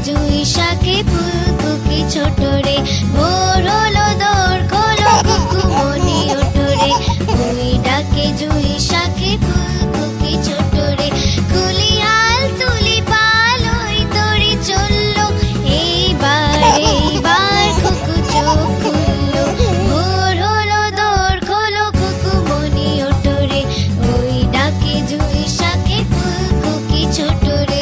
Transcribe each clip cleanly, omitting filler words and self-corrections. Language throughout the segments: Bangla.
জুঁই শাকে ফুলকুকি ছোট রে। ভোর হলো দোর খোলো কুকুমনি ওঠো রে। ওই ডাকে জুঁই শাকে ফুলকুকি ছোট রে। কুলি হাল তুলি পাল ওই তরি চললো। এইবার কুকু চোখ খুললো। ভোর হলো দোর খোলো কুকুমনি ওঠো রে। ওই ডাকে জুঁই শাকে ফুলকুকি ছোট রে।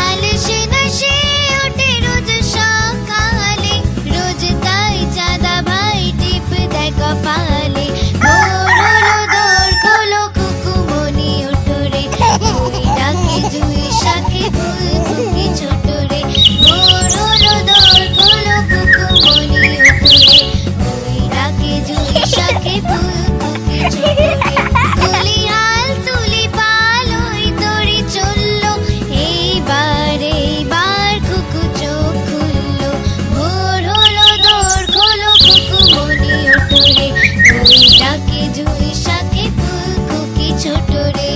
আলসে দশে ওঠে রোজ সকালে। রোজ তাই চাঁদা ভাই টিপ দেয় কপালে। ভোর হলো দোর খোলো কুকুমনি ওঠো রে। ওই ডাকে জুঁই শাকে ফুলকুকি ছোট রে। ভোর হলো দোর খোলো কুকুমনি ওঠো রে। ওই ডাকে জুঁই শাকে ফুলকুকি ছোট রে। কুলি হাল তুলি পাল ওই তরি চললো। এইবার কুকু চোখ খুললো। ভোর হলো দোর খোলো কুকুমনি ওঠো রে। ওই ডাকে জুঁই শাকে ফুলকুকি ছোট রে।